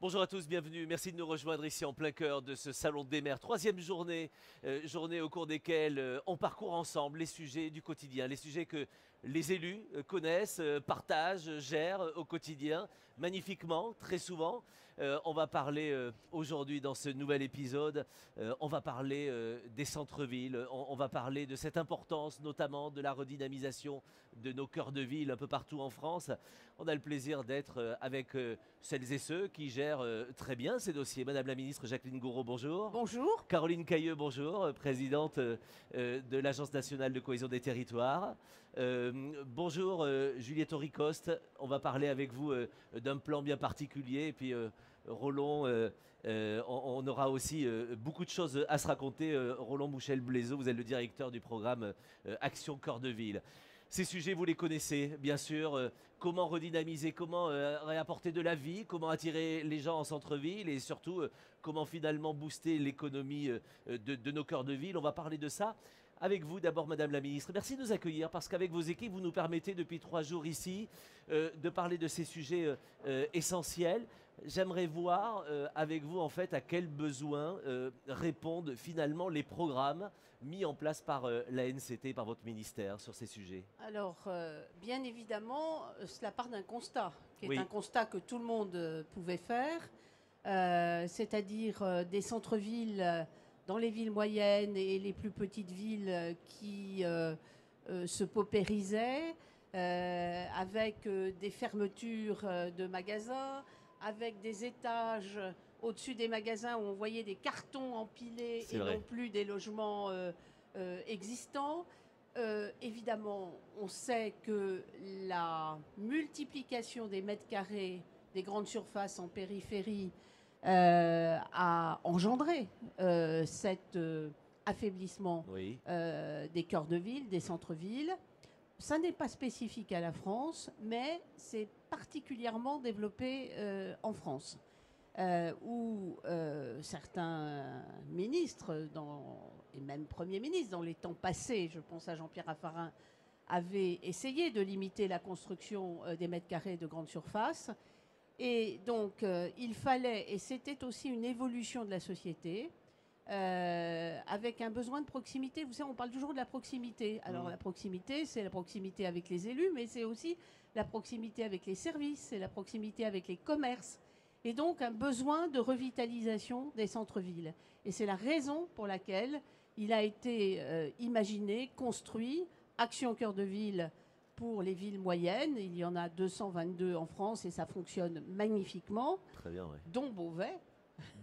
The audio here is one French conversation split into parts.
Bonjour à tous, bienvenue. Merci de nous rejoindre ici en plein cœur de ce Salon des maires. Troisième journée, journée au cours desquelles on parcourt ensemble les sujets du quotidien, les sujets que les élus connaissent, partagent, gèrent au quotidien, magnifiquement, très souvent. On va parler aujourd'hui dans ce nouvel épisode, on va parler des centres-villes, on va parler de cette importance notamment de la redynamisation de nos cœurs de ville un peu partout en France. On a le plaisir d'être avec celles et ceux qui gèrent très bien ces dossiers. Madame la ministre Jacqueline Gouraud, bonjour. Bonjour. Caroline Cailleux, bonjour, présidente de l'Agence nationale de cohésion des territoires. Bonjour Juliette Auricoste, on va parler avec vous d'un plan bien particulier. Et puis Roland, on aura aussi beaucoup de choses à se raconter. Roland Mouchel-Blaiseau, vous êtes le directeur du programme Action Cœur de Ville. Ces sujets, vous les connaissez, bien sûr. Comment redynamiser, comment réapporter de la vie, comment attirer les gens en centre-ville et surtout comment finalement booster l'économie de nos cœurs de ville. On va parler de ça avec vous d'abord, Madame la Ministre. Merci de nous accueillir parce qu'avec vos équipes, vous nous permettez depuis 3 jours ici de parler de ces sujets essentiels. J'aimerais voir avec vous en fait à quels besoins répondent finalement les programmes mis en place par l'ANCT, par votre ministère sur ces sujets. Alors, bien évidemment, cela part d'un constat, qui est Oui. un constat que tout le monde pouvait faire, c'est-à-dire des centres-villes dans les villes moyennes et les plus petites villes qui se paupérisaient, avec des fermetures de magasins, avec des étages au-dessus des magasins où on voyait des cartons empilés C'est et vrai. non plus des logements existants. Évidemment, on sait que la multiplication des mètres carrés des grandes surfaces en périphérie a engendré cet affaiblissement Oui. des cœurs de ville, des centres-villes. Ça n'est pas spécifique à la France, mais c'est particulièrement développé en France, où certains ministres, et même premiers ministres, dans les temps passés, je pense à Jean-Pierre Raffarin, avaient essayé de limiter la construction des mètres carrés de grandes surfaces. Et donc, il fallait, et c'était aussi une évolution de la société, avec un besoin de proximité. Vous savez, on parle toujours de la proximité. Alors, la proximité, c'est la proximité avec les élus, mais c'est aussi la proximité avec les services, c'est la proximité avec les commerces. Et donc, un besoin de revitalisation des centres-villes. Et c'est la raison pour laquelle il a été imaginé, construit, Action Cœur de Ville pour les villes moyennes. Il y en a 222 en France et ça fonctionne magnifiquement, Très bien, oui. dont Beauvais,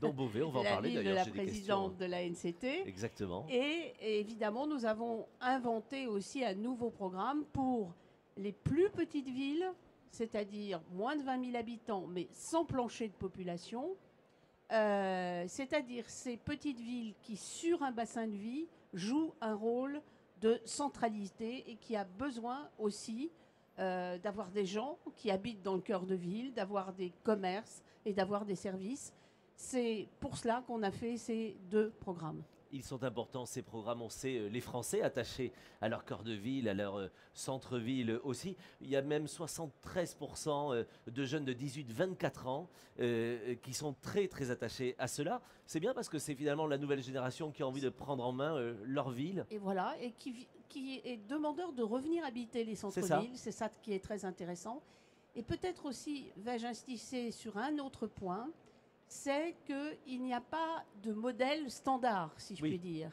Dans Beauvais, on va en la parler ville de d'ailleurs. la J'ai des questions. présidente de la NCT. Exactement. Et évidemment, nous avons inventé aussi un nouveau programme pour les plus petites villes, c'est-à-dire moins de 20 000 habitants, mais sans plancher de population. C'est-à-dire ces petites villes qui, sur un bassin de vie, jouent un rôle de centralité et qui a besoin aussi d'avoir des gens qui habitent dans le cœur de ville, d'avoir des commerces et d'avoir des services. C'est pour cela qu'on a fait ces 2 programmes. Ils sont importants, ces programmes. On sait, les Français attachés à leur cœur de ville, à leur centre-ville aussi. Il y a même 73% de jeunes de 18-24 ans qui sont très, très attachés à cela. C'est bien parce que c'est finalement la nouvelle génération qui a envie de prendre en main leur ville. Et voilà, et qui est demandeur de revenir habiter les centres-villes. C'est ça qui est très intéressant. Et peut-être aussi, vais-je insister sur un autre point, c'est qu'il n'y a pas de modèle standard, si je Oui. puis dire.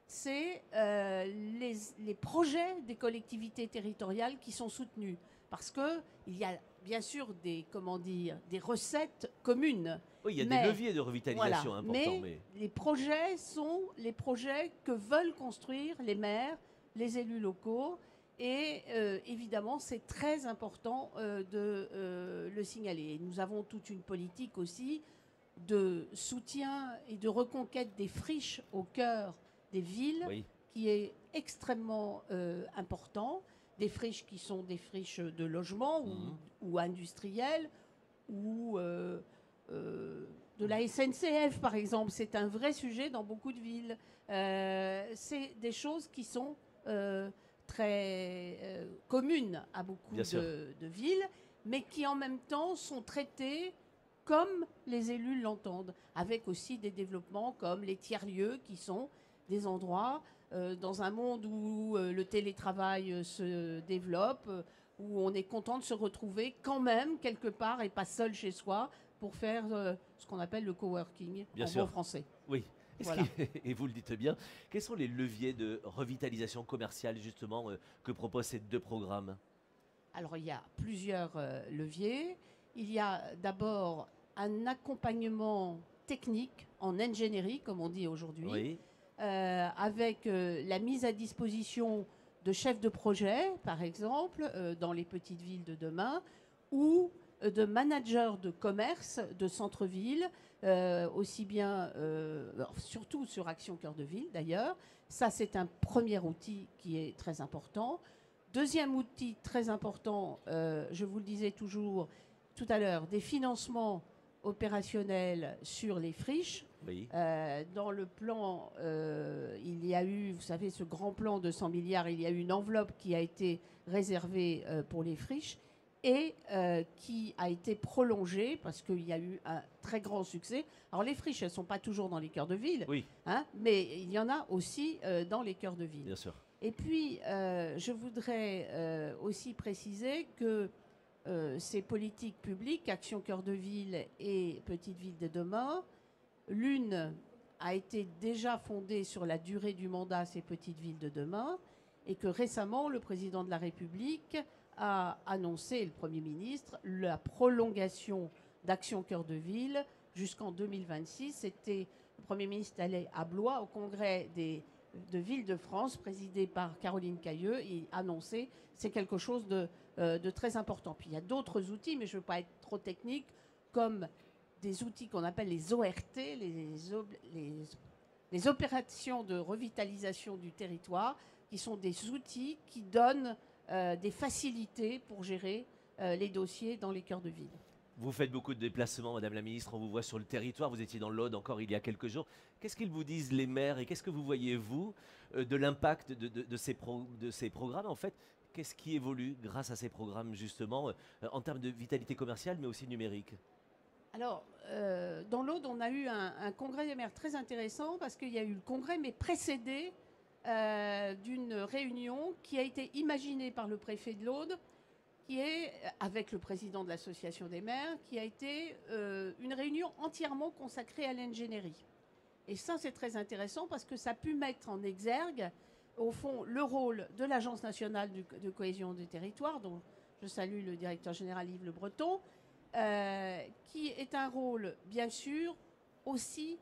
C'est les projets des collectivités territoriales qui sont soutenus. Parce qu'il y a bien sûr des recettes communes. Oui, il y a Mais, des leviers de revitalisation voilà, importants. mais les projets sont les projets que veulent construire les maires, les élus locaux. Et évidemment, c'est très important de le signaler. Et nous avons toute une politique aussi de soutien et de reconquête des friches au cœur des villes, Oui. qui est extrêmement important. Des friches qui sont des friches de logement ou industrielles, ou de la SNCF, par exemple. C'est un vrai sujet dans beaucoup de villes. C'est des choses qui sont très communes à beaucoup Bien sûr. de villes, mais qui en même temps sont traitées comme les élus l'entendent, avec aussi des développements comme les tiers-lieux, qui sont des endroits dans un monde où le télétravail se développe, où on est content de se retrouver quand même quelque part et pas seul chez soi pour faire ce qu'on appelle le coworking Bien en sûr. bon français. Oui. Voilà. Et vous le dites bien, quels sont les leviers de revitalisation commerciale justement que proposent ces deux programmes? Alors il y a plusieurs leviers. Il y a d'abord un accompagnement technique en ingénierie, comme on dit aujourd'hui, Oui, avec la mise à disposition de chefs de projet, par exemple, dans les petites villes de demain, ou de managers de commerce de centre-ville, aussi bien, surtout sur Action Cœur de Ville d'ailleurs. Ça, c'est un premier outil qui est très important. Deuxième outil très important, je vous le disais toujours tout à l'heure, des financements opérationnels sur les friches. oui, Dans le plan, il y a eu, vous savez, ce grand plan de 100 milliards, il y a eu une enveloppe qui a été réservée pour les friches et qui a été prolongée parce qu'il y a eu un très grand succès. Alors les friches, elles ne sont pas toujours dans les cœurs de ville, oui, hein, mais il y en a aussi dans les cœurs de ville. bien sûr. Et puis, je voudrais aussi préciser que ces politiques publiques, Action Cœur de Ville et Petite Ville de demain, l'une a été déjà fondée sur la durée du mandat ces Petites Villes de demain, et que récemment, le président de la République a annoncé, le Premier ministre, la prolongation d'Action Cœur de Ville jusqu'en 2026. C'était, le Premier ministre allait à Blois au congrès de Villes de France, présidé par Caroline Cailleux, et annoncé, c'est quelque chose de très important. Puis il y a d'autres outils, mais je ne veux pas être trop technique, comme des outils qu'on appelle les ORT, les opérations de revitalisation du territoire, qui sont des outils qui donnent des facilités pour gérer les dossiers dans les cœurs de ville. Vous faites beaucoup de déplacements, Madame la Ministre, on vous voit sur le territoire, vous étiez dans l'Aude encore il y a quelques jours. Qu'est-ce qu'ils vous disent les maires et qu'est-ce que vous voyez, vous, de l'impact de ces programmes en fait? Qu'est-ce qui évolue grâce à ces programmes justement en termes de vitalité commerciale mais aussi numérique? Alors, dans l'Aude, on a eu un congrès des maires très intéressant parce qu'il y a eu le congrès, mais précédé d'une réunion qui a été imaginée par le préfet de l'Aude, qui est, avec le président de l'association des maires, qui a été une réunion entièrement consacrée à l'ingénierie. Et ça, c'est très intéressant parce que ça a pu mettre en exergue, au fond, le rôle de l'Agence nationale de cohésion des territoires, dont je salue le directeur général Yves Le Breton, qui est un rôle, bien sûr, aussi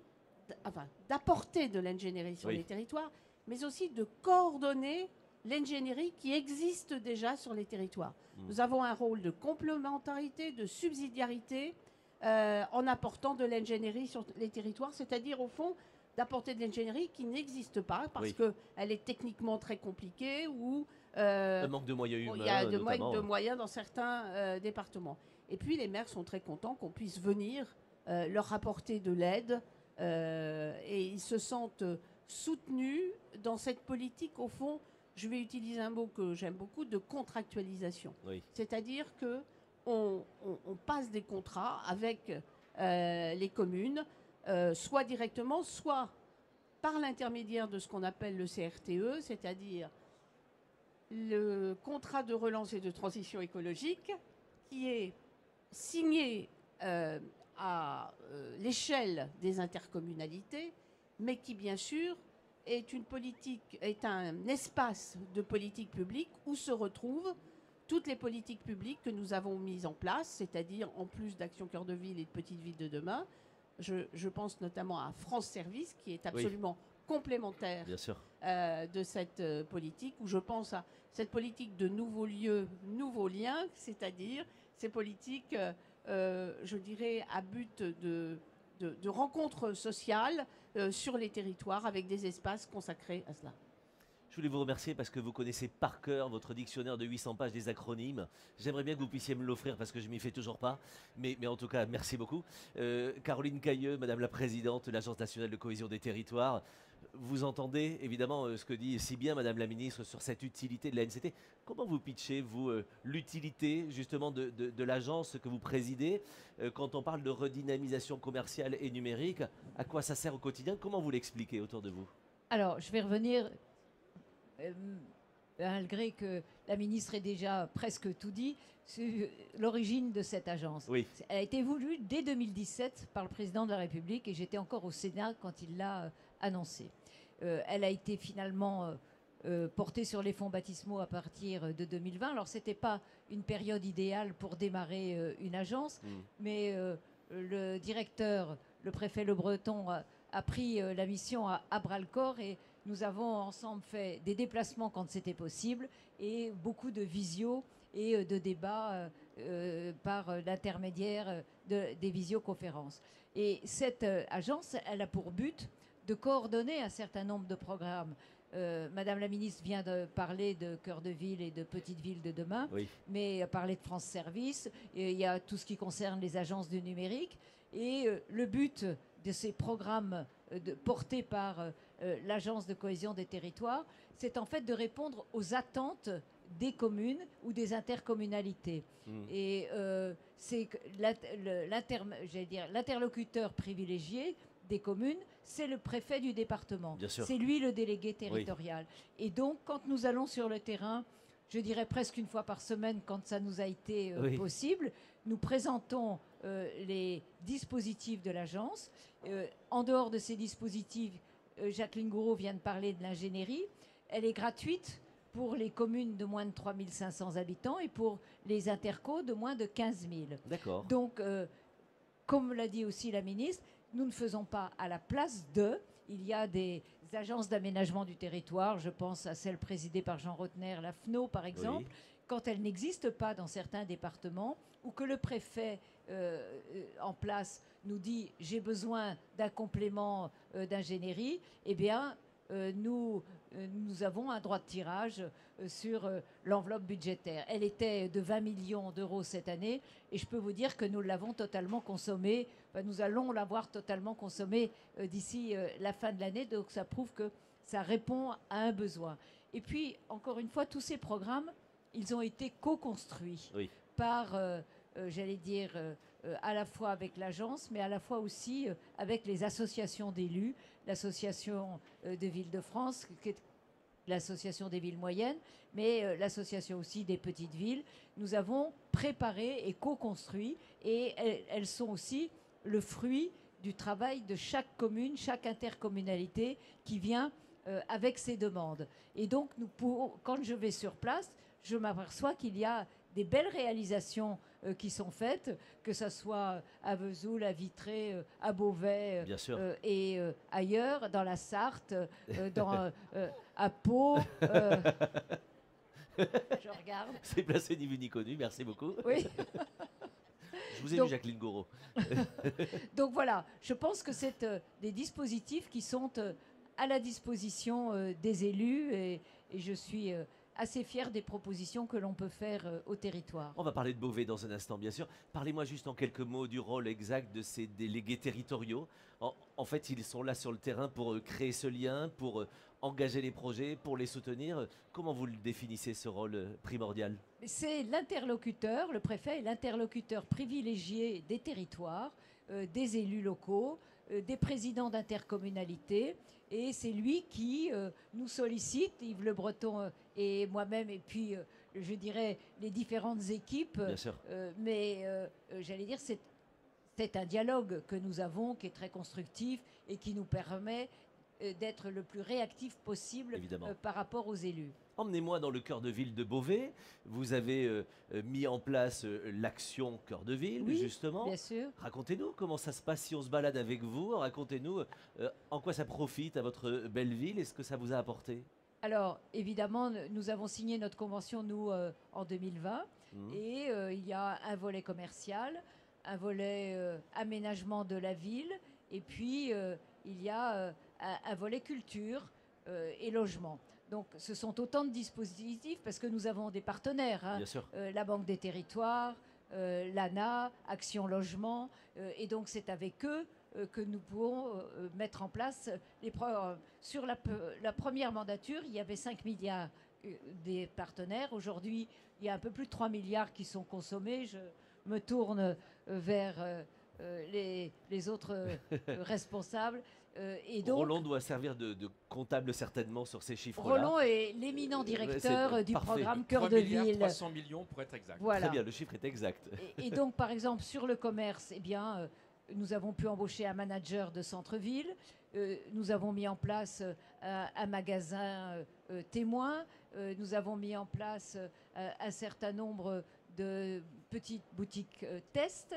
d'apporter de l'ingénierie sur les territoires, mais aussi de coordonner l'ingénierie qui existe déjà sur les territoires. Nous avons un rôle de complémentarité, de subsidiarité en apportant de l'ingénierie sur les territoires, c'est-à-dire au fond d'apporter de l'ingénierie qui n'existe pas parce qu'elle est techniquement très compliquée ou un manque de moyens humains. Il y a de moyens dans certains départements. Et puis les maires sont très contents qu'on puisse venir leur apporter de l'aide et ils se sentent soutenus dans cette politique, au fond, je vais utiliser un mot que j'aime beaucoup, de contractualisation. Oui. C'est-à-dire qu'on passe des contrats avec les communes, soit directement, soit par l'intermédiaire de ce qu'on appelle le CRTE, c'est-à-dire le contrat de relance et de transition écologique, qui est signé à l'échelle des intercommunalités, mais qui, bien sûr, est un espace de politique publique où se retrouvent toutes les politiques publiques que nous avons mises en place, c'est-à-dire en plus d'Action Cœur de Ville et de Petites Villes de demain. Je pense notamment à France Service, qui est absolument complémentaire de cette politique, où je pense à cette politique de nouveaux lieux, nouveaux liens, c'est-à-dire ces politiques, je dirais, à but de rencontres sociales sur les territoires avec des espaces consacrés à cela. Je voulais vous remercier parce que vous connaissez par cœur votre dictionnaire de 800 pages des acronymes. J'aimerais bien que vous puissiez me l'offrir parce que je m'y fais toujours pas. Mais en tout cas, merci beaucoup. Caroline Cailleux, Madame la Présidente de l'Agence nationale de cohésion des territoires, vous entendez évidemment ce que dit si bien Madame la Ministre sur cette utilité de la NCT. Comment vous pitchez, vous, l'utilité justement de l'agence que vous présidez quand on parle de redynamisation commerciale et numérique? À quoi ça sert au quotidien? Comment vous l'expliquez autour de vous? Alors, je vais revenir, malgré que la ministre ait déjà presque tout dit, sur l'origine de cette agence. Oui. Elle a été voulue dès 2017 par le président de la République et j'étais encore au Sénat quand il l'a annoncée. Elle a été finalement portée sur les fonds baptismaux à partir de 2020. Alors, ce n'était pas une période idéale pour démarrer une agence, mais le directeur, le préfet Le Breton, a pris la mission à bras-le-corps et nous avons ensemble fait des déplacements quand c'était possible et beaucoup de visio et de débats par l'intermédiaire des visioconférences. Et cette agence, elle a pour but de coordonner un certain nombre de programmes. Madame la ministre vient de parler de Cœur de Ville et de Petites Villes de demain, Oui. mais parler de France Service, et il y a tout ce qui concerne les agences du numérique. Et le but de ces programmes portés par l'Agence de cohésion des territoires, c'est en fait de répondre aux attentes des communes ou des intercommunalités. Et c'est l'interlocuteur privilégié des communes, c'est le préfet du département. Bien sûr. C'est lui le délégué territorial. Oui. Et donc, quand nous allons sur le terrain, je dirais presque une fois par semaine, quand ça nous a été possible, nous présentons les dispositifs de l'agence. En dehors de ces dispositifs, Jacqueline Gouraud vient de parler de l'ingénierie. Elle est gratuite pour les communes de moins de 3500 habitants et pour les intercos de moins de 15 000. D'accord. Donc, comme l'a dit aussi la ministre, nous ne faisons pas à la place de. Il y a des agences d'aménagement du territoire, je pense à celle présidée par Jean Rotner, la FNO par exemple, oui. Quand elle n'existe pas dans certains départements, ou que le préfet en place nous dit « j'ai besoin d'un complément d'ingénierie », eh bien, nous avons un droit de tirage sur l'enveloppe budgétaire. Elle était de 20 millions d'euros cette année et je peux vous dire que nous l'avons totalement consommée. Enfin, nous allons l'avoir totalement consommée d'ici la fin de l'année. Donc ça prouve que ça répond à un besoin. Et puis, encore une fois, tous ces programmes, ils ont été co-construits par, j'allais dire, à la fois avec l'agence, mais à la fois aussi avec les associations d'élus, l'association de Villes de France, qui est l'association des villes moyennes, mais l'association aussi des petites villes. Nous avons préparé et co-construit, et elles sont aussi le fruit du travail de chaque commune, chaque intercommunalité qui vient avec ses demandes. Et donc, quand je vais sur place, je m'aperçois qu'il y a des belles réalisations qui sont faites, que ce soit à Vesoul, à Vitré, à Beauvais et ailleurs, dans la Sarthe, à Pau. Je regarde. C'est placé ni vu ni connu, merci beaucoup. Oui. Je vous ai vu, Jacqueline Gouraud. Donc voilà, je pense que c'est des dispositifs qui sont à la disposition des élus et je suis assez fière des propositions que l'on peut faire au territoire. On va parler de Beauvais dans un instant, bien sûr. Parlez-moi juste en quelques mots du rôle exact de ces délégués territoriaux. En fait, ils sont là sur le terrain pour créer ce lien, pour engager les projets, pour les soutenir. Comment vous le définissez, ce rôle primordial? C'est l'interlocuteur, le préfet est l'interlocuteur privilégié des territoires, des élus locaux, des présidents d'intercommunalités. Et c'est lui qui nous sollicite, Yves Le Breton et moi-même, et puis, je dirais, les différentes équipes. Bien sûr. Mais j'allais dire, c'est un dialogue que nous avons, qui est très constructif et qui nous permet d'être le plus réactif possible par rapport aux élus. Emmenez-moi dans le cœur de ville de Beauvais. Vous avez mis en place l'action cœur de ville, justement. Bien sûr. Racontez-nous comment ça se passe si on se balade avec vous. Racontez-nous en quoi ça profite à votre belle ville et ce que ça vous a apporté. Alors, évidemment, nous avons signé notre convention, nous, en 2020. Et il y a un volet commercial, un volet aménagement de la ville. Et puis, il y a un volet culture et logement. Donc ce sont autant de dispositifs parce que nous avons des partenaires, hein, Bien sûr. la Banque des Territoires, l'ANA, Action Logement, et donc c'est avec eux que nous pouvons mettre en place les programmes. Sur la première mandature, il y avait 5 milliards des partenaires. Aujourd'hui, il y a un peu plus de 3 milliards qui sont consommés. Je me tourne vers les autres responsables. Et donc, Roland doit servir de comptable certainement sur ces chiffres-là. Roland est l'éminent directeur du parfait. programme Cœur 3 de milliards, Ville. 300 millions pour être exact. Voilà. Très bien, le chiffre est exact. Et donc, par exemple, sur le commerce, eh bien, nous avons pu embaucher un manager de centre-ville. Nous avons mis en place un magasin témoin. Nous avons mis en place un certain nombre de petites boutiques tests.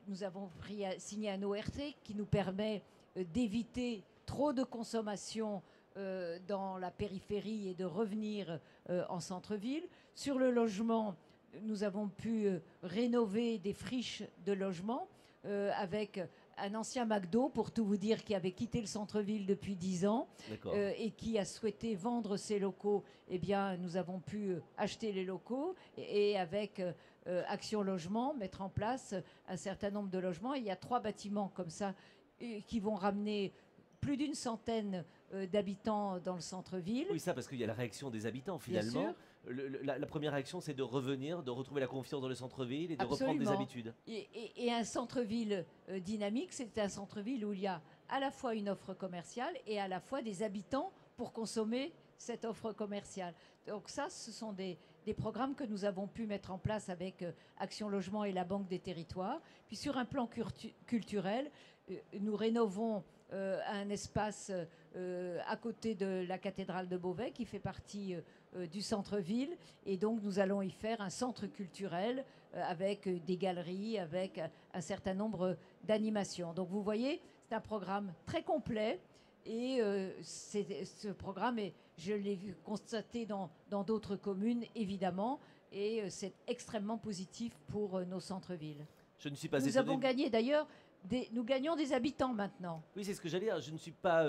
Nous avons signé un ORT qui nous permet d'éviter trop de consommation dans la périphérie et de revenir en centre-ville. Sur le logement, nous avons pu rénover des friches de logement avec un ancien McDo, pour tout vous dire, qui avait quitté le centre-ville depuis 10 ans et qui a souhaité vendre ses locaux. Eh bien, nous avons pu acheter les locaux et avec Action Logement, mettre en place un certain nombre de logements. Et il y a 3 bâtiments comme ça qui vont ramener plus d'une centaine d'habitants dans le centre-ville. Oui, ça, parce qu'il y a la réaction des habitants, finalement. La première réaction, c'est de revenir, de retrouver la confiance dans le centre-ville et de reprendre des habitudes. Et un centre-ville dynamique, c'est un centre-ville où il y a à la fois une offre commerciale et à la fois des habitants pour consommer cette offre commerciale. Donc ça, ce sont des programmes que nous avons pu mettre en place avec Action Logement et la Banque des Territoires. Puis sur un plan culturel, nous rénovons un espace à côté de la cathédrale de Beauvais qui fait partie du centre-ville, et donc nous allons y faire un centre culturel avec des galeries, avec un certain nombre d'animations. Donc vous voyez, c'est un programme très complet, et ce programme, je l'ai vu constater dans d'autres communes évidemment, et c'est extrêmement positif pour nos centres-villes. Je ne suis pas Nous étonné. avons gagné d'ailleurs, nous gagnons des habitants maintenant. Oui, c'est ce que j'allais dire. Je ne suis pas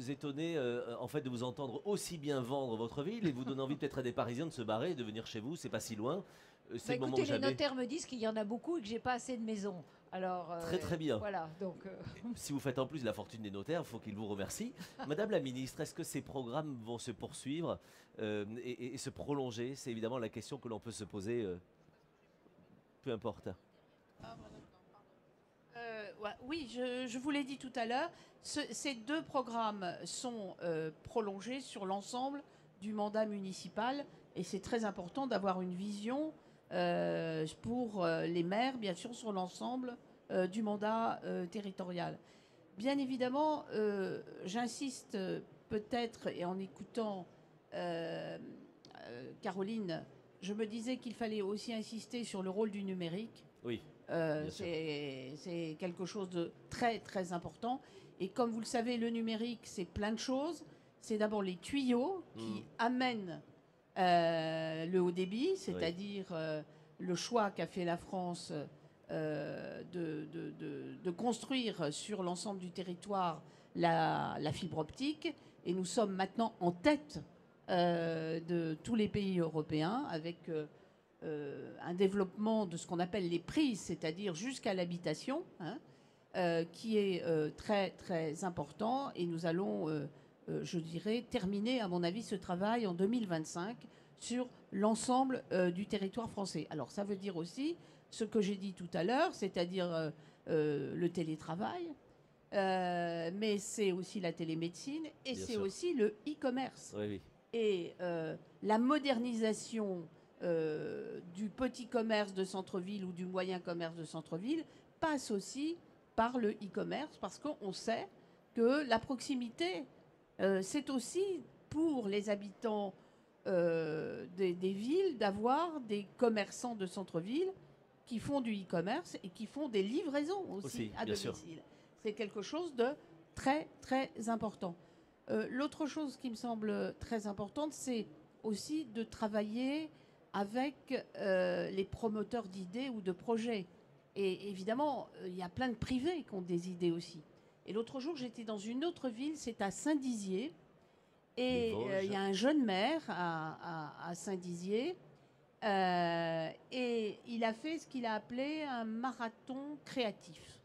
étonné en fait de vous entendre aussi bien vendre votre ville et vous donner envie peut-être à des Parisiens de se barrer et de venir chez vous. C'est pas si loin. C'est le moment écoutez, que les jamais. notaires me disent qu'il y en a beaucoup et que j'ai pas assez de maisons. Alors Très bien. Voilà, donc. Si vous faites en plus la fortune des notaires, il faut qu'ils vous remercient. Madame la ministre, est-ce que ces programmes vont se poursuivre et se prolonger? C'est évidemment la question que l'on peut se poser. Peu importe. Oui, je vous l'ai dit tout à l'heure, ces 2 programmes sont prolongés sur l'ensemble du mandat municipal, et c'est très important d'avoir une vision pour les maires, bien sûr, sur l'ensemble du mandat territorial. Bien évidemment, j'insiste peut-être, et en écoutant Caroline, je me disais qu'il fallait aussi insister sur le rôle du numérique. Oui. C'est quelque chose de très très important, et comme vous le savez, le numérique, c'est plein de choses. C'est d'abord les tuyaux qui amènent le haut débit, c'est-à-dire le choix qu'a fait la France de construire sur l'ensemble du territoire la fibre optique, et nous sommes maintenant en tête de tous les pays européens avec un développement de ce qu'on appelle les prises, c'est-à-dire jusqu'à l'habitation, qui est très très important, et nous allons, je dirais, terminer à mon avis ce travail en 2025 sur l'ensemble du territoire français. Alors ça veut dire aussi ce que j'ai dit tout à l'heure, c'est-à-dire le télétravail, mais c'est aussi la télémédecine, et c'est aussi le e-commerce. Oui. Et la modernisation du petit commerce de centre-ville ou du moyen commerce de centre-ville passe aussi par le e-commerce, parce qu'on sait que la proximité, c'est aussi pour les habitants des villes d'avoir des commerçants de centre-ville qui font du e-commerce et qui font des livraisons aussi à domicile. C'est quelque chose de très très important. L'autre chose qui me semble très importante, c'est aussi de travailler avec les promoteurs d'idées ou de projets. Et évidemment, il y a plein de privés qui ont des idées aussi. Et l'autre jour, j'étais dans une autre ville, c'est à Saint-Dizier, Et Vosges. il y a un jeune maire à Saint-Dizier. Et il a fait ce qu'il a appelé un marathon créatif.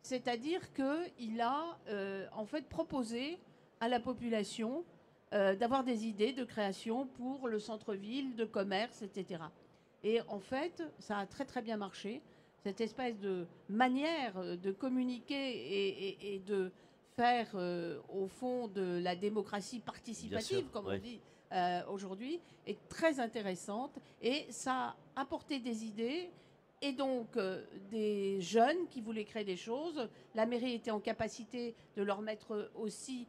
C'est-à-dire qu'il a en fait proposé à la population d'avoir des idées de création pour le centre-ville, de commerce, etc. Et en fait, ça a très très bien marché. Cette espèce de manière de communiquer et de faire au fond de la démocratie participative, sûr, comme ouais. on dit aujourd'hui, est très intéressante. Et ça a apporté des idées et donc des jeunes qui voulaient créer des choses. La mairie était en capacité de leur mettre aussi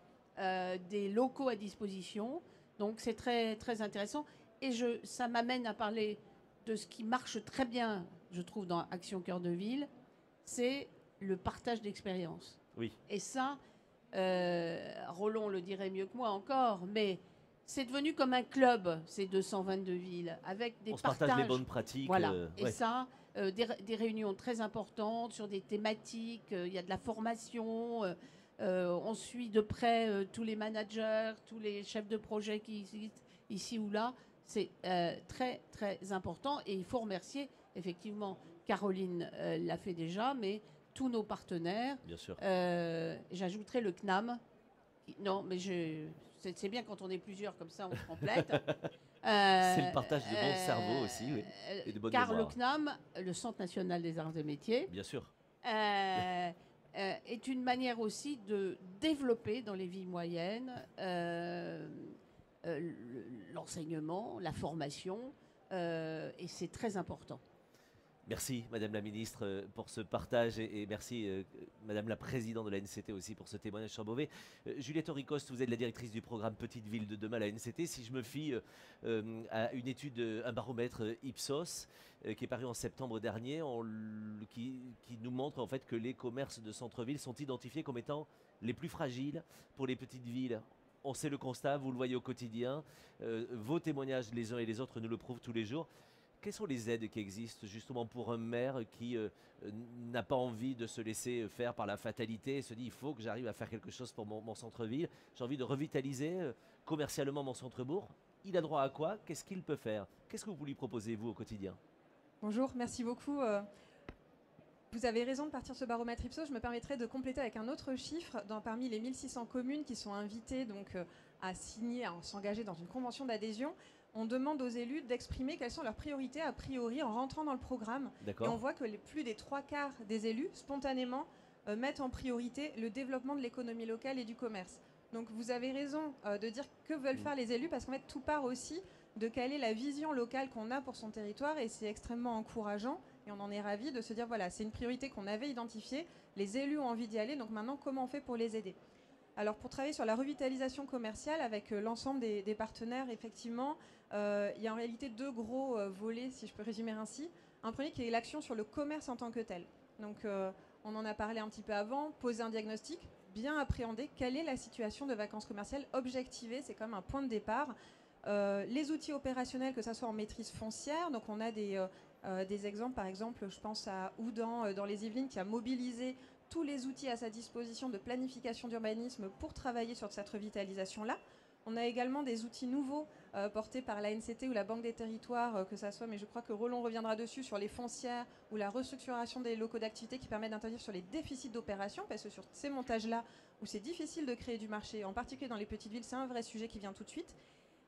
des locaux à disposition. Donc c'est très, très intéressant. Et ça m'amène à parler de ce qui marche très bien, je trouve, dans Action Cœur de Ville, c'est le partage d'expérience. Oui. Et ça, Roland le dirait mieux que moi encore, mais c'est devenu comme un club, ces 222 villes, avec des On se partages. partage les bonnes pratiques. Voilà. Et ouais. ça, des réunions très importantes sur des thématiques. Il y a de la formation. On suit de près tous les managers, tous les chefs de projet qui existent ici ou là. C'est très, très important. Et il faut remercier, effectivement, Caroline l'a fait déjà, mais tous nos partenaires. Bien sûr. J'ajouterai le CNAM. Non, mais c'est bien quand on est plusieurs, comme ça on se complète. C'est le partage de bons cerveaux aussi, oui, et de bonnes car mémoires. le CNAM, le Centre national des arts et métiers, Bien sûr. est une manière aussi de développer dans les villes moyennes l'enseignement, la formation, et c'est très important. Merci Madame la Ministre pour ce partage et merci Madame la Présidente de la NCT aussi pour ce témoignage sur Beauvais. Juliette Auricoste, vous êtes la directrice du programme Petite Ville de demain à la NCT. Si je me fie à une étude, un baromètre Ipsos qui est paru en septembre dernier, qui nous montre en fait que les commerces de centre-ville sont identifiés comme étant les plus fragiles pour les petites villes. On sait le constat, vous le voyez au quotidien. Vos témoignages les uns et les autres nous le prouvent tous les jours. Quelles sont les aides qui existent justement pour un maire qui n'a pas envie de se laisser faire par la fatalité et se dit il faut que j'arrive à faire quelque chose pour mon centre-ville, j'ai envie de revitaliser commercialement mon centre-bourg. Il a droit à quoi? Qu'est-ce qu'il peut faire? Qu'est-ce que vous lui proposez vous au quotidien? Bonjour, merci beaucoup. Vous avez raison de partir de ce baromètre Ipsos. Je me permettrai de compléter avec un autre chiffre. Parmi les 1600 communes qui sont invitées donc, à signer, à s'engager dans une convention d'adhésion, on demande aux élus d'exprimer quelles sont leurs priorités a priori en rentrant dans le programme. Et on voit que plus des 3/4 des élus, spontanément, mettent en priorité le développement de l'économie locale et du commerce. Donc vous avez raison de dire que veulent faire les élus, parce qu'en fait tout part aussi de quelle est la vision locale qu'on a pour son territoire, et c'est extrêmement encourageant. Et on en est ravis de se dire, voilà, c'est une priorité qu'on avait identifiée, les élus ont envie d'y aller, donc maintenant comment on fait pour les aider? Alors pour travailler sur la revitalisation commerciale avec l'ensemble des partenaires, effectivement, il y a en réalité deux gros volets, si je peux résumer ainsi. Un premier qui est l'action sur le commerce en tant que tel. Donc on en a parlé un petit peu avant, poser un diagnostic, bien appréhender quelle est la situation de vacances commerciales, objectiver, c'est quand même un point de départ. Les outils opérationnels, que ce soit en maîtrise foncière, donc on a des exemples, par exemple, je pense à Houdan dans les Yvelines qui a mobilisé tous les outils à sa disposition de planification d'urbanisme pour travailler sur cette revitalisation-là. On a également des outils nouveaux portés par la NCT ou la Banque des Territoires, que ça soit, mais je crois que Roland reviendra dessus, sur les foncières ou la restructuration des locaux d'activité qui permettent d'intervenir sur les déficits d'opération, parce que sur ces montages-là, où c'est difficile de créer du marché, en particulier dans les petites villes, c'est un vrai sujet qui vient tout de suite.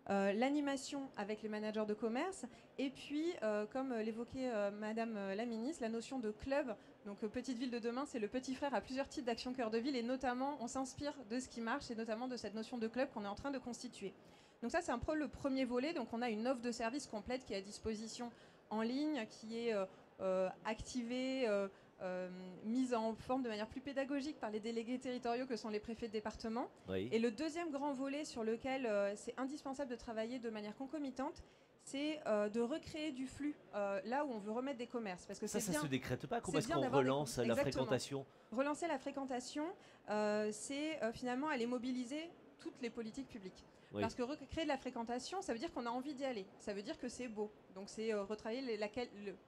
L'animation avec les managers de commerce, et puis, comme l'évoquait Madame la Ministre, la notion de club. Donc Petite Ville de demain, c'est le petit frère à plusieurs types d'actions cœur de ville, et notamment, on s'inspire de ce qui marche, et notamment de cette notion de club qu'on est en train de constituer. Donc ça, c'est un peu le premier volet. Donc on a une offre de service complète qui est à disposition en ligne, qui est activée, mise en forme de manière plus pédagogique par les délégués territoriaux que sont les préfets de département. Oui. Et le deuxième grand volet sur lequel c'est indispensable de travailler de manière concomitante, c'est de recréer du flux là où on veut remettre des commerces. Parce que ça bien, se décrète pas. Comment est-ce bien qu'on d'avoir relance la Exactement. fréquentation? Relancer la fréquentation, c'est finalement aller mobiliser toutes les politiques publiques. Oui. Parce que recréer de la fréquentation, ça veut dire qu'on a envie d'y aller. Ça veut dire que c'est beau. Donc c'est retravailler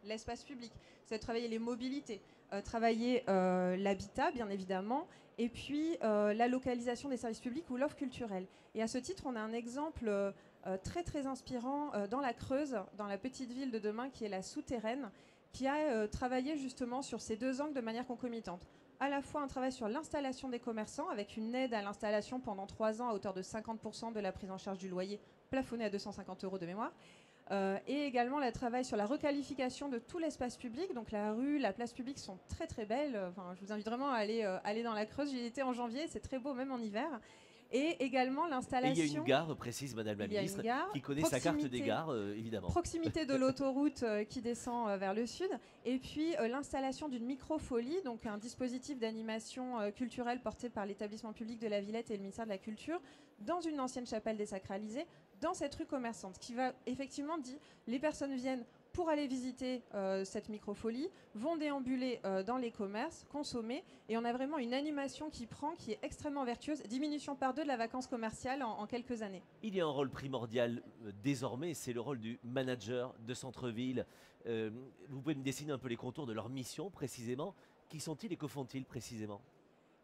l'espace public. C'est travailler les mobilités, travailler l'habitat, bien évidemment, et puis la localisation des services publics ou l'offre culturelle. Et à ce titre, on a un exemple très très inspirant dans la Creuse, dans la petite ville de demain qui est la Souterraine, qui a travaillé justement sur ces deux angles de manière concomitante. À la fois un travail sur l'installation des commerçants avec une aide à l'installation pendant 3 ans à hauteur de 50% de la prise en charge du loyer plafonné à 250 € de mémoire, et également le travail sur la requalification de tout l'espace public. Donc la rue, la place publique sont très très belles. Enfin, je vous invite vraiment à aller dans la Creuse. J'y étais en janvier, c'est très beau même en hiver. Et également l'installation... Et il y a une gare, précise Madame la Ministre, qui connaît sa carte des gares, évidemment. Proximité de l'autoroute qui descend vers le sud. Et puis l'installation d'une microfolie, donc un dispositif d'animation culturelle porté par l'établissement public de la Villette et le ministère de la Culture, dans une ancienne chapelle désacralisée, dans cette rue commerçante. Ce qui va effectivement dire, les personnes viennent pour aller visiter cette microfolie, vont déambuler dans les commerces, consommer, et on a vraiment une animation qui prend, qui est extrêmement vertueuse, diminution par 2 de la vacance commerciale en quelques années. Il y a un rôle primordial désormais, c'est le rôle du manager de centre-ville. Vous pouvez me dessiner un peu les contours de leur mission précisément. Qui sont-ils et que font-ils précisément ?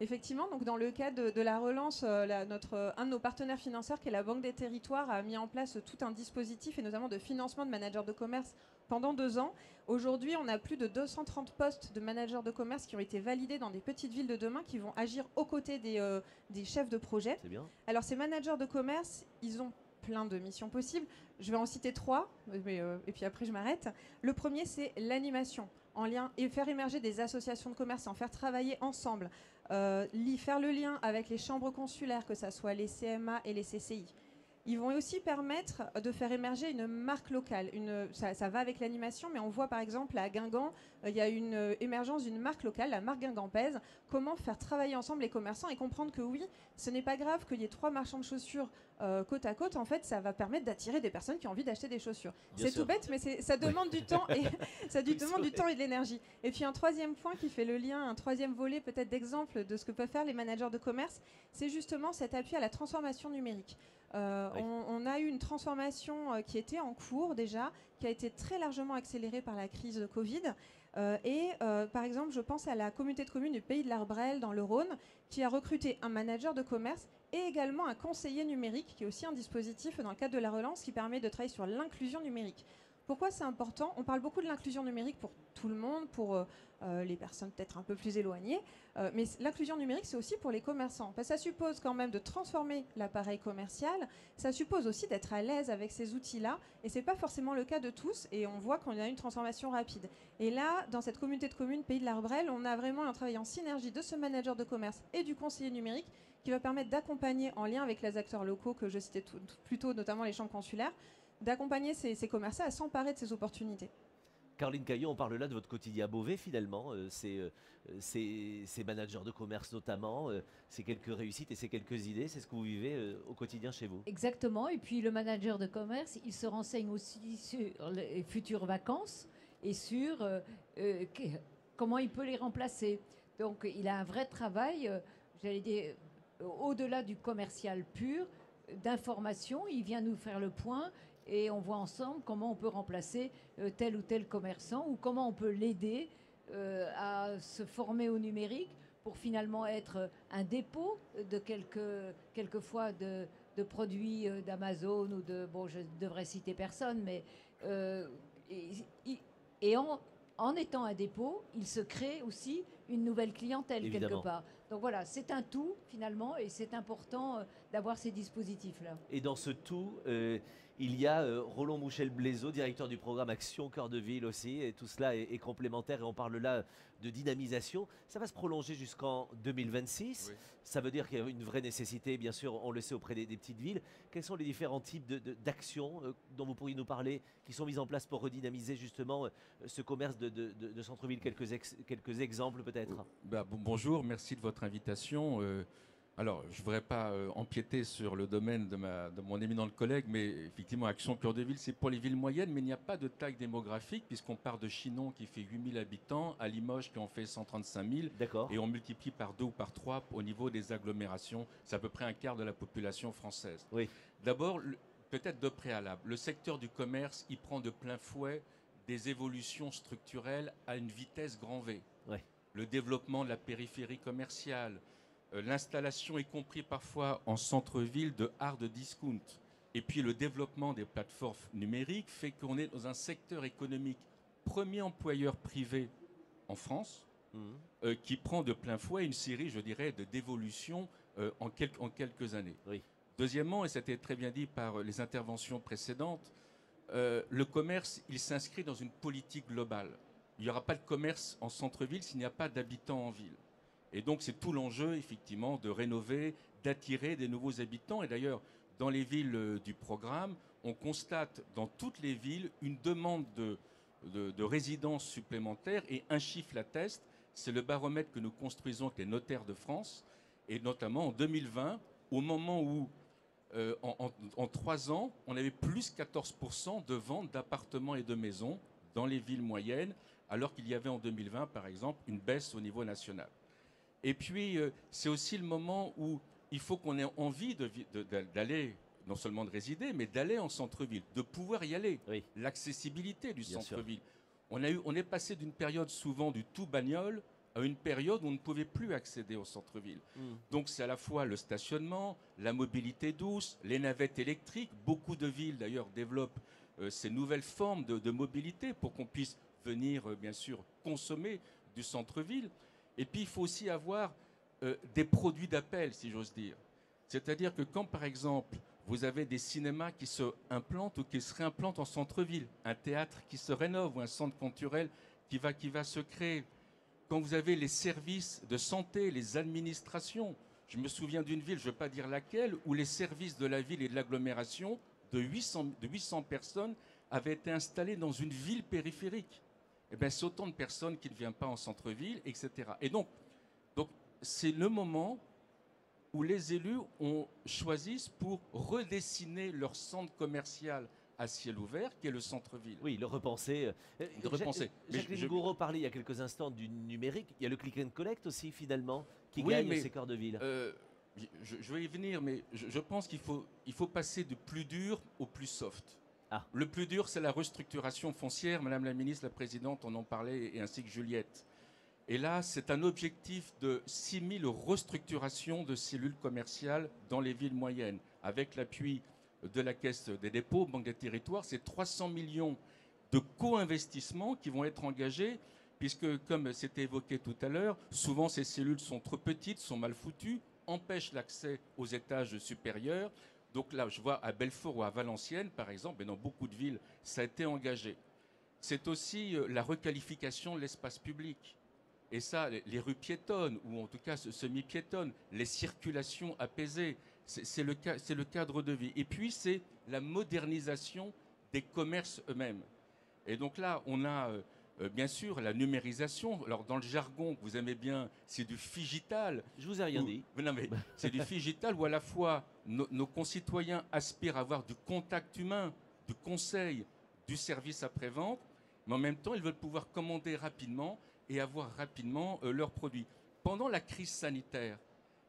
Effectivement, donc dans le cadre de la relance, un de nos partenaires financiers, qui est la Banque des Territoires, a mis en place tout un dispositif, et notamment de financement de managers de commerce pendant 2 ans. Aujourd'hui, on a plus de 230 postes de managers de commerce qui ont été validés dans des petites villes de demain, qui vont agir aux côtés des chefs de projet. C'est bien. Alors ces managers de commerce, ils ont plein de missions possibles. Je vais en citer 3, et puis après je m'arrête. Le premier, c'est l'animation, en lien, et faire émerger des associations de commerce, en faire travailler ensemble. Faire le lien avec les chambres consulaires, que ce soit les CMA et les CCI. Ils vont aussi permettre de faire émerger une marque locale. Ça va avec l'animation, mais on voit par exemple à Guingamp, il y a une émergence d'une marque locale, la marque guingampaise. Comment faire travailler ensemble les commerçants et comprendre que oui, ce n'est pas grave qu'il y ait 3 marchands de chaussures côte à côte. En fait, ça va permettre d'attirer des personnes qui ont envie d'acheter des chaussures. C'est tout bête, mais ça demande du temps et demande du temps et de l'énergie. Et puis un troisième point qui fait le lien, un troisième volet peut-être d'exemple de ce que peuvent faire les managers de commerce, c'est justement cet appui à la transformation numérique. On a eu une transformation qui était en cours déjà, qui a été très largement accélérée par la crise de Covid. Par exemple, je pense à la communauté de communes du Pays de l'Arbrel dans le Rhône, qui a recruté un manager de commerce et également un conseiller numérique, qui est aussi un dispositif dans le cadre de la relance qui permet de travailler sur l'inclusion numérique. Pourquoi c'est important ? On parle beaucoup de l'inclusion numérique pour tout le monde, pour les personnes peut-être un peu plus éloignées, mais l'inclusion numérique, c'est aussi pour les commerçants. Parce que ça suppose quand même de transformer l'appareil commercial, ça suppose aussi d'être à l'aise avec ces outils-là, et ce n'est pas forcément le cas de tous, et on voit qu'on a une transformation rapide. Et là, dans cette communauté de communes Pays de l'Arbrel, on a vraiment un travail en synergie de ce manager de commerce et du conseiller numérique qui va permettre d'accompagner, en lien avec les acteurs locaux que je citais plus tôt, notamment les chambres consulaires, d'accompagner ces commerçants à s'emparer de ces opportunités. Caroline Caillot, on parle là de votre quotidien Beauvais finalement, ces managers de commerce notamment, ces quelques réussites et ces quelques idées, c'est ce que vous vivez au quotidien chez vous. Exactement, et puis le manager de commerce, il se renseigne aussi sur les futures vacances et sur comment il peut les remplacer. Donc il a un vrai travail, j'allais dire, au-delà du commercial pur, d'information, il vient nous faire le point. Et on voit ensemble comment on peut remplacer tel ou tel commerçant ou comment on peut l'aider à se former au numérique pour finalement être un dépôt de quelquefois de produits d'Amazon ou de... Bon, je devrais citer personne, mais... En étant un dépôt, il se crée aussi une nouvelle clientèle. Évidemment. Quelque part. Donc voilà, c'est un tout finalement et c'est important d'avoir ces dispositifs-là. Et dans ce tout, il y a Roland Mouchel-Blaiseau, directeur du programme Action Cœur de Ville aussi, et tout cela est complémentaire et on parle là de dynamisation. Ça va se prolonger jusqu'en 2026. Oui. Ça veut dire qu'il y a une vraie nécessité, bien sûr, on le sait, auprès des petites villes. Quels sont les différents types d'actions dont vous pourriez nous parler, qui sont mises en place pour redynamiser justement ce commerce de centre-ville? Quelques exemples peut-être. Bonjour, merci de votre invitation. Alors, je ne voudrais pas empiéter sur le domaine de mon éminent collègue, mais effectivement, Action Cœur de Ville, c'est pour les villes moyennes, mais il n'y a pas de taille démographique, puisqu'on part de Chinon qui fait 8 000 habitants, à Limoges qui en fait 135 000, D'accord. et on multiplie par 2 ou par 3 au niveau des agglomérations. C'est à peu près un quart de la population française. Oui. D'abord, peut-être de préalable, le secteur du commerce, il prend de plein fouet des évolutions structurelles à une vitesse grand V. Oui. Le développement de la périphérie commerciale, l'installation, y compris parfois en centre-ville, de hard discount. Et puis le développement des plateformes numériques fait qu'on est dans un secteur économique premier employeur privé en France, qui prend de plein fouet une série, je dirais, d'évolutions en quelques années. Oui. Deuxièmement, et c'était très bien dit par les interventions précédentes, le commerce, il s'inscrit dans une politique globale. Il n'y aura pas de commerce en centre-ville s'il n'y a pas d'habitants en ville. Et donc, c'est tout l'enjeu, effectivement, de rénover, d'attirer des nouveaux habitants. Et d'ailleurs, dans les villes du programme, on constate dans toutes les villes une demande de résidences supplémentaires. Et un chiffre l'atteste, c'est le baromètre que nous construisons avec les notaires de France. Et notamment en 2020, au moment où, en 3 ans, on avait plus 14% de ventes d'appartements et de maisons dans les villes moyennes, alors qu'il y avait en 2020, par exemple, une baisse au niveau national. Et puis, c'est aussi le moment où il faut qu'on ait envie d'aller, non seulement de résider, mais d'aller en centre-ville, de pouvoir y aller. Oui. L'accessibilité du Bien centre-ville. On est passé d'une période souvent du tout bagnole à une période où on ne pouvait plus accéder au centre-ville. Donc c'est à la fois le stationnement, la mobilité douce, les navettes électriques. Beaucoup de villes, d'ailleurs, développent ces nouvelles formes de mobilité pour qu'on puisse venir, bien sûr, consommer du centre-ville. Et puis, il faut aussi avoir des produits d'appel, si j'ose dire. C'est-à-dire que quand, par exemple, vous avez des cinémas qui se implantent ou qui se réimplantent en centre-ville, un théâtre qui se rénove ou un centre culturel qui va se créer, quand vous avez les services de santé, les administrations, je me souviens d'une ville, je ne veux pas dire laquelle, où les services de la ville et de l'agglomération de 800 personnes avaient été installés dans une ville périphérique. Eh bien, c'est autant de personnes qui ne viennent pas en centre-ville, etc. Et donc c'est le moment où les élus choisissent pour redessiner leur centre commercial à ciel ouvert, qui est le centre-ville. Oui, le repenser. De repenser. Jacqueline Gouraud parlait il y a quelques instants du numérique. Il y a le click and collect aussi, finalement, qui Oui, gagne mais, ces cœurs de ville. Je vais y venir, mais je pense qu'il faut passer du plus dur au plus soft. Ah. Le plus dur, c'est la restructuration foncière. Madame la ministre, la présidente, on en parlait, et ainsi que Juliette. Et là, c'est un objectif de 6 000 restructurations de cellules commerciales dans les villes moyennes. Avec l'appui de la Caisse des dépôts, Banque des territoires, c'est 300 millions de co-investissements qui vont être engagés, puisque, comme c'était évoqué tout à l'heure, souvent ces cellules sont trop petites, sont mal foutues, empêchent l'accès aux étages supérieurs. Donc là, je vois à Belfort ou à Valenciennes, par exemple, et dans beaucoup de villes, ça a été engagé. C'est aussi la requalification de l'espace public. Et ça, les rues piétonnes, ou en tout cas semi-piétonnes, les circulations apaisées, c'est le cadre de vie. Et puis, c'est la modernisation des commerces eux-mêmes. Et donc là, on a bien sûr la numérisation. Alors, dans le jargon que vous aimez bien, c'est du figital. Je vous ai rien dit. Non, mais c'est du figital où à la fois nos concitoyens aspirent à avoir du contact humain, du conseil, du service après-vente, mais en même temps, ils veulent pouvoir commander rapidement et avoir rapidement leurs produits. Pendant la crise sanitaire,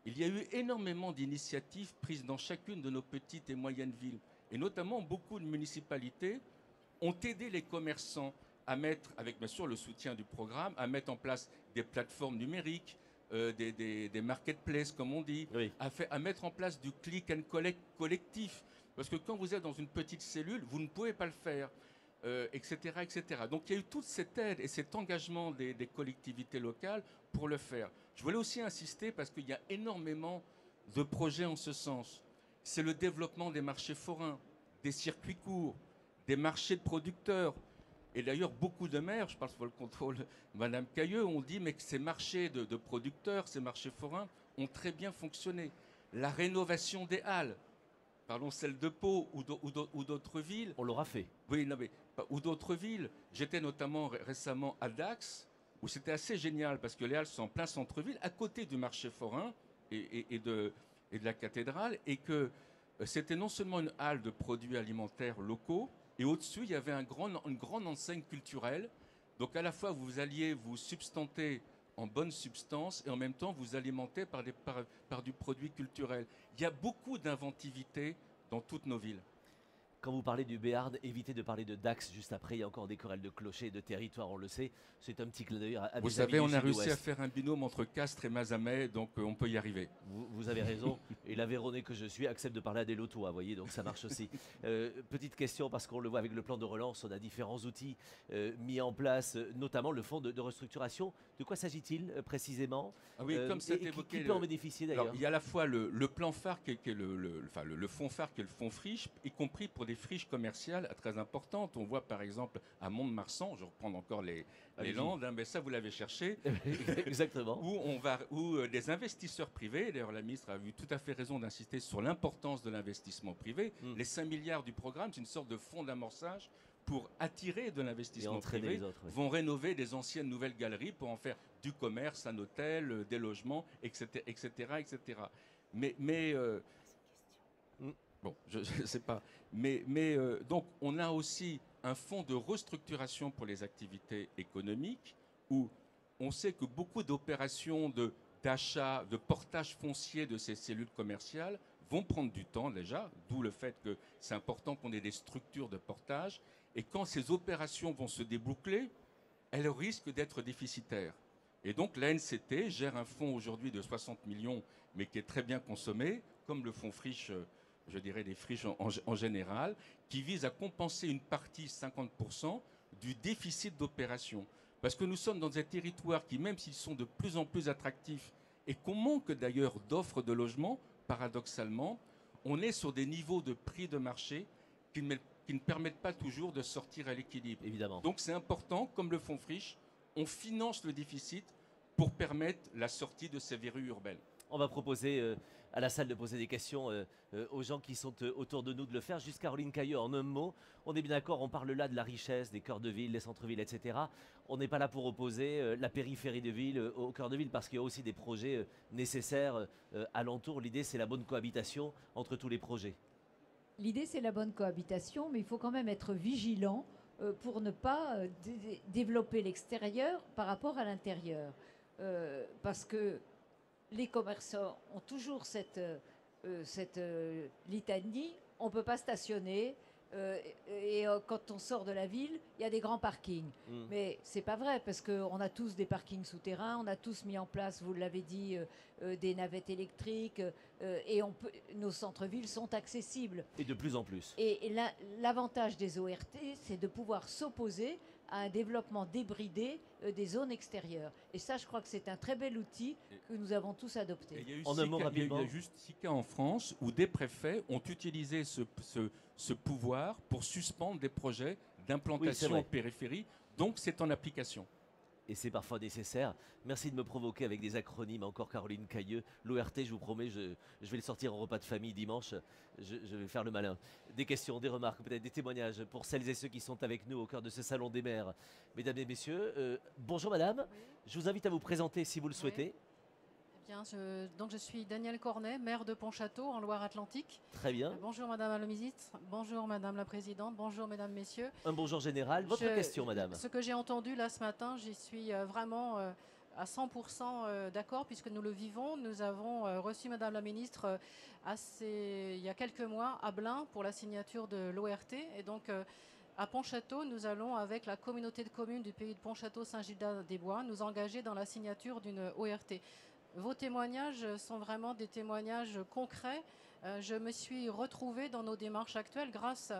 il y a eu énormément d'initiatives prises dans chacune de nos petites et moyennes villes. Et notamment, beaucoup de municipalités ont aidé les commerçants à mettre, avec bien sûr le soutien du programme, à mettre en place des plateformes numériques, des marketplaces, comme on dit, Oui. à mettre en place du click and collect collectif. Parce que quand vous êtes dans une petite cellule, vous ne pouvez pas le faire. Etc., etc. Donc il y a eu toute cette aide et cet engagement des collectivités locales pour le faire. Je voulais aussi insister parce qu'il y a énormément de projets en ce sens. C'est le développement des marchés forains, des circuits courts, des marchés de producteurs. Et d'ailleurs, beaucoup de maires, je parle sous le contrôle de Mme Cailleux, ont dit mais que ces marchés de producteurs, ces marchés forains, ont très bien fonctionné. La rénovation des halles, parlons celle de Pau ou d'autres villes. On l'aura fait. Oui, non, mais ou d'autres villes. J'étais notamment récemment à Dax, où c'était assez génial, parce que les halles sont en plein centre-ville, à côté du marché forain, et de la cathédrale, et que c'était non seulement une halle de produits alimentaires locaux, et au-dessus, il y avait une grande enseigne culturelle. Donc à la fois, vous alliez vous substanter en bonne substance et en même temps vous alimenter par du produit culturel. Il y a beaucoup d'inventivité dans toutes nos villes. Quand vous parlez du Béarn, évitez de parler de Dax juste après. Il y a encore des querelles de clochers et de territoire, on le sait. C'est un petit clin d'œil à Vous mes savez, amis on du a réussi à Sud-Ouest. faire un binôme entre Castres et Mazamet, donc on peut y arriver. Vous avez raison. Et la Véronnée que je suis accepte de parler à des lotos, vous voyez, donc ça marche aussi. Petite question, parce qu'on le voit avec le plan de relance, on a différents outils mis en place, notamment le fonds de restructuration. De quoi s'agit-il précisément? Ah oui, comme ça et évoqué. qui peut en bénéficier Alors, d'ailleurs? il y a à la fois le plan phare qui est le fonds phare qui est le fonds friche, y compris pour des friches commerciales très importantes. On voit par exemple à Mont-de-Marsan, je reprends encore les Landes, hein, mais ça vous l'avez cherché. Exactement. Où des investisseurs privés, d'ailleurs la ministre a eu tout à fait raison d'insister sur l'importance de l'investissement privé. Les 5 milliards du programme, c'est une sorte de fonds d'amorçage pour attirer de l'investissement privé, vont rénover des anciennes nouvelles galeries pour en faire du commerce, un hôtel, des logements, etc. etc. Bon, je ne sais pas. Donc, on a aussi un fonds de restructuration pour les activités économiques où on sait que beaucoup d'opérations d'achat, de portage foncier de ces cellules commerciales vont prendre du temps déjà, d'où le fait que c'est important qu'on ait des structures de portage. Et quand ces opérations vont se déboucler, elles risquent d'être déficitaires. Et donc la NCT gère un fonds aujourd'hui de 60 millions, mais qui est très bien consommé, comme le fonds friche, je dirais des friches en général, qui vise à compenser une partie, 50%, du déficit d'opération. Parce que nous sommes dans des territoires qui, même s'ils sont de plus en plus attractifs, et qu'on manque d'ailleurs d'offres de logement, paradoxalement, on est sur des niveaux de prix de marché qui ne permettent pas toujours de sortir à l'équilibre. Évidemment. Donc c'est important, comme le fonds friche, on finance le déficit pour permettre la sortie de ces verrues urbaines. On va proposer à la salle de poser des questions aux gens qui sont autour de nous de le faire. Juste Caroline Cailleux, en un mot, on est bien d'accord, on parle là de la richesse, des cœurs de ville, des centres-villes, etc. On n'est pas là pour opposer la périphérie de ville au cœur de ville, parce qu'il y a aussi des projets nécessaires alentour. L'idée, c'est la bonne cohabitation entre tous les projets. L'idée, c'est la bonne cohabitation, mais il faut quand même être vigilant pour ne pas développer l'extérieur par rapport à l'intérieur. Parce que les commerçants ont toujours cette litanie, on ne peut pas stationner, et quand on sort de la ville, il y a des grands parkings. Mais ce n'est pas vrai, parce qu'on a tous des parkings souterrains, on a tous mis en place, vous l'avez dit, des navettes électriques, et nos centres-villes sont accessibles. Et de plus en plus. Et l'avantage des ORT, c'est de pouvoir s'opposer à un développement débridé des zones extérieures. Et ça, je crois que c'est un très bel outil que nous avons tous adopté. Il y a juste 6 cas en France où des préfets ont utilisé ce pouvoir pour suspendre des projets d'implantation en périphérie. Donc, c'est en application. Et c'est parfois nécessaire. Merci de me provoquer avec des acronymes encore, Caroline Cailleux. L'ORT, je vous promets, je vais le sortir en repas de famille dimanche. Je vais faire le malin. Des questions, des remarques, peut-être des témoignages pour celles et ceux qui sont avec nous au cœur de ce salon des maires. Mesdames et messieurs, bonjour madame. Oui. Je vous invite à vous présenter si vous le souhaitez. Eh bien, je suis Danielle Cornet, maire de Pontchâteau en Loire-Atlantique. Très bien. Bonjour madame la ministre, bonjour madame la présidente, bonjour mesdames, messieurs. Un bonjour général. Votre question madame. Ce que j'ai entendu là ce matin, j'y suis vraiment à 100% d'accord puisque nous le vivons. Nous avons reçu madame la ministre il y a quelques mois à Blain pour la signature de l'ORT. Et donc à Pontchâteau, nous allons avec la communauté de communes du pays de Pontchâteau-Saint-Gildas-des-Bois nous engager dans la signature d'une ORT. Vos témoignages sont vraiment des témoignages concrets. Je me suis retrouvée dans nos démarches actuelles grâce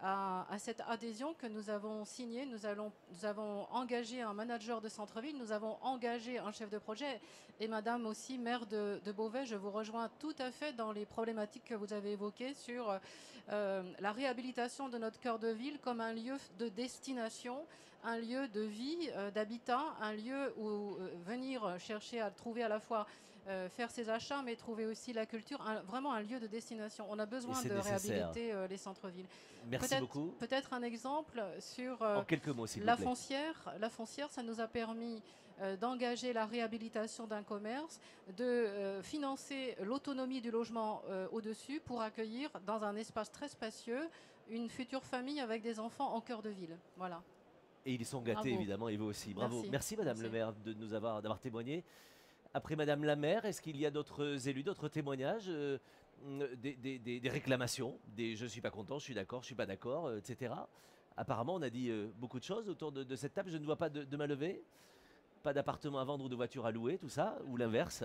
à cette adhésion que nous avons signée. Nous avons engagé un manager de centre-ville, nous avons engagé un chef de projet. Et madame aussi, maire de Beauvais, je vous rejoins tout à fait dans les problématiques que vous avez évoquées sur la réhabilitation de notre cœur de ville comme un lieu de destination, un lieu de vie, d'habitat, un lieu où venir chercher à trouver à la fois faire ses achats, mais trouver aussi la culture, vraiment un lieu de destination. On a besoin de nécessaire. réhabiliter les centres-villes. Merci beaucoup. Peut-être un exemple sur En quelques mots, s'il vous la plaît. foncière. La foncière, ça nous a permis d'engager la réhabilitation d'un commerce, de financer l'autonomie du logement au-dessus pour accueillir dans un espace très spacieux une future famille avec des enfants en cœur de ville. Voilà. Et ils sont gâtés, Bravo. évidemment, et vous aussi. Bravo. Merci. Merci, Madame Merci. le maire, de nous d'avoir témoigné. Après Madame la maire, est-ce qu'il y a d'autres élus, d'autres témoignages, des réclamations, des je ne suis pas content, je suis d'accord, je ne suis pas d'accord, etc. Apparemment, on a dit beaucoup de choses autour de cette table. Je ne vois pas de main levée. Pas d'appartement à vendre ou de voiture à louer, tout ça, ou l'inverse.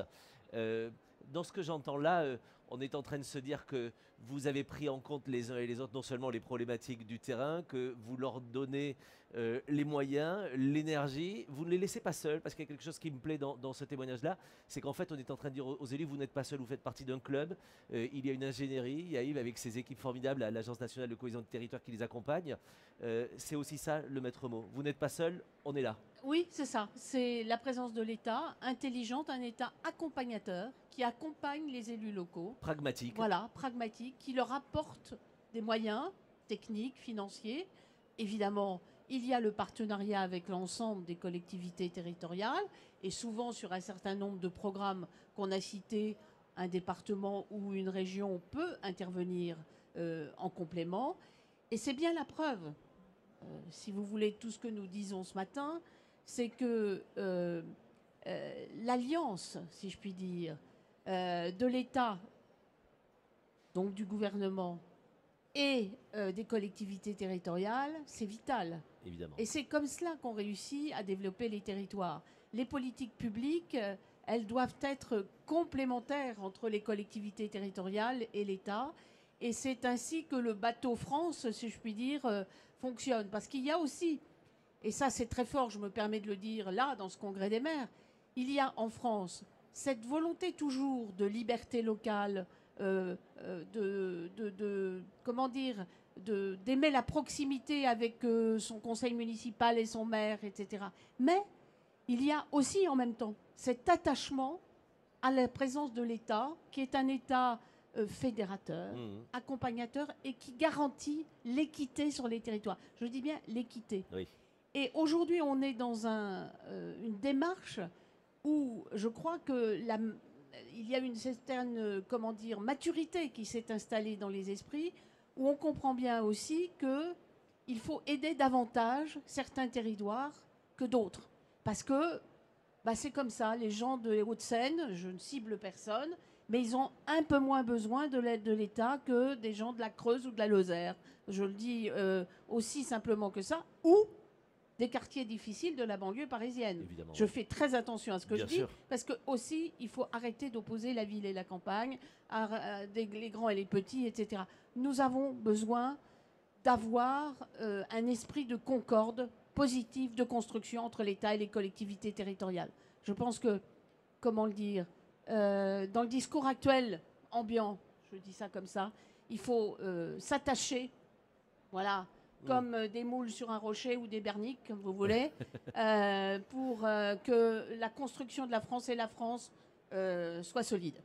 Dans ce que j'entends là, on est en train de se dire que vous avez pris en compte les uns et les autres non seulement les problématiques du terrain, que vous leur donnez les moyens, l'énergie. Vous ne les laissez pas seuls, parce qu'il y a quelque chose qui me plaît dans ce témoignage-là, c'est qu'en fait on est en train de dire aux élus, vous n'êtes pas seuls, vous faites partie d'un club, il y a une ingénierie, il y a Yves avec ses équipes formidables à l'Agence nationale de cohésion du territoire qui les accompagne. C'est aussi ça le maître mot. Vous n'êtes pas seuls, on est là. Oui, c'est ça. C'est la présence de l'État intelligente, un État accompagnateur qui accompagne les élus locaux. Pragmatique. Voilà, pragmatique, qui leur apporte des moyens techniques, financiers. Évidemment, il y a le partenariat avec l'ensemble des collectivités territoriales et souvent sur un certain nombre de programmes qu'on a cités, un département ou une région peut intervenir en complément. Et c'est bien la preuve, si vous voulez, tout ce que nous disons ce matin, c'est que l'alliance, si je puis dire, de l'État, donc du gouvernement, et des collectivités territoriales, c'est vital. Évidemment. Et c'est comme cela qu'on réussit à développer les territoires. Les politiques publiques, elles doivent être complémentaires entre les collectivités territoriales et l'État. Et c'est ainsi que le bateau France, si je puis dire, fonctionne. Parce qu'il y a aussi, et ça c'est très fort, je me permets de le dire là, dans ce congrès des maires, il y a en France cette volonté toujours de liberté locale, comment dire, d'aimer la proximité avec son conseil municipal et son maire, etc. Mais il y a aussi en même temps cet attachement à la présence de l'État, qui est un État fédérateur, accompagnateur et qui garantit l'équité sur les territoires. Je dis bien l'équité. Oui. Et aujourd'hui, on est dans une démarche où je crois que il y a une certaine, comment dire, maturité qui s'est installée dans les esprits, où on comprend bien aussi qu'il faut aider davantage certains territoires que d'autres. Parce que c'est comme ça, les gens de Hauts-de-Seine, je ne cible personne, mais ils ont un peu moins besoin de l'aide de l'État que des gens de la Creuse ou de la Lozère. Je le dis aussi simplement que ça. Ou des quartiers difficiles de la banlieue parisienne. Évidemment, je fais très attention à ce que Bien je dis, sûr. parce que aussi, il faut arrêter d'opposer la ville et la campagne, les grands et les petits, etc. Nous avons besoin d'avoir un esprit de concorde positive, de construction entre l'État et les collectivités territoriales. Je pense que, comment le dire, dans le discours actuel, ambiant, je dis ça comme ça, il faut s'attacher, voilà, comme des moules sur un rocher ou des berniques, comme vous voulez, pour que la construction de la France et la France soit solide.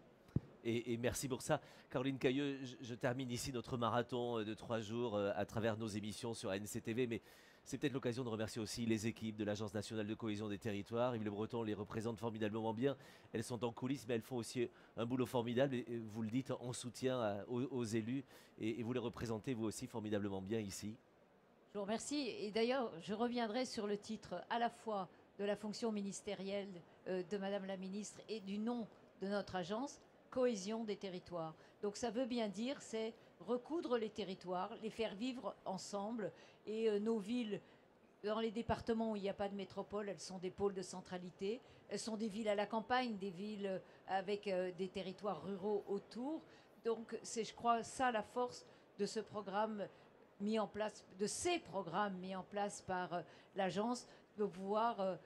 Et merci pour ça. Caroline Cailleux, je termine ici notre marathon de 3 jours à travers nos émissions sur ANCTV, mais c'est peut-être l'occasion de remercier aussi les équipes de l'Agence nationale de cohésion des territoires. Yves Le Breton les représente formidablement bien. Elles sont en coulisses, mais elles font aussi un boulot formidable, et vous le dites, en soutien aux élus, et vous les représentez vous aussi formidablement bien ici. Je vous remercie. Et d'ailleurs, je reviendrai sur le titre à la fois de la fonction ministérielle de Madame la Ministre et du nom de notre agence, cohésion des territoires. Donc ça veut bien dire, c'est recoudre les territoires, les faire vivre ensemble. Et nos villes, dans les départements où il n'y a pas de métropole, elles sont des pôles de centralité. Elles sont des villes à la campagne, des villes avec des territoires ruraux autour. Donc c'est, je crois, ça la force de ce programme mis en place, de ces programmes mis en place par l'agence, de pouvoir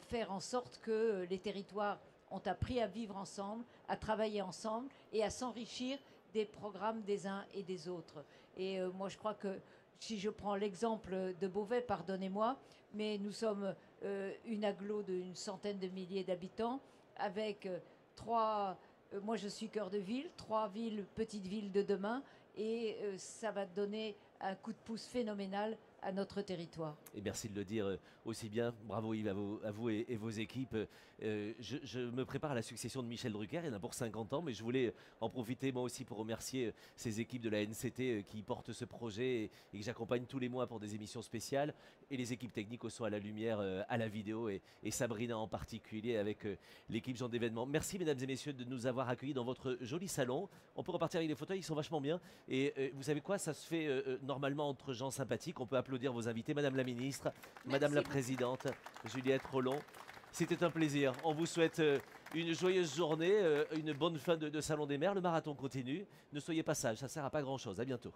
faire en sorte que les territoires ont appris à vivre ensemble, à travailler ensemble et à s'enrichir des programmes des uns et des autres. Et moi, je crois que si je prends l'exemple de Beauvais, pardonnez-moi, mais nous sommes une agglo d'une centaine de milliers d'habitants avec moi je suis cœur de ville, 3 villes, petites villes de demain, et ça va donner un coup de pouce phénoménal à notre territoire. Et merci de le dire aussi bien. Bravo Yves, à vous et vos équipes. Je me prépare à la succession de Michel Drucker, il y en a pour 50 ans, mais je voulais en profiter moi aussi pour remercier ces équipes de la NCT qui portent ce projet et que j'accompagne tous les mois pour des émissions spéciales, et les équipes techniques au son, à la lumière, à la vidéo, et Sabrina en particulier avec l'équipe Gens d'événements. Merci mesdames et messieurs de nous avoir accueillis dans votre joli salon. On peut repartir avec les fauteuils, ils sont vachement bien. Et vous savez quoi, ça se fait normalement entre gens sympathiques. On peut applaudir vos invités, Madame la Ministre, Madame la Présidente, Juliette Rollon. C'était un plaisir. On vous souhaite une joyeuse journée, une bonne fin de Salon des Maires. Le marathon continue. Ne soyez pas sages, ça ne sert à pas grand-chose. À bientôt.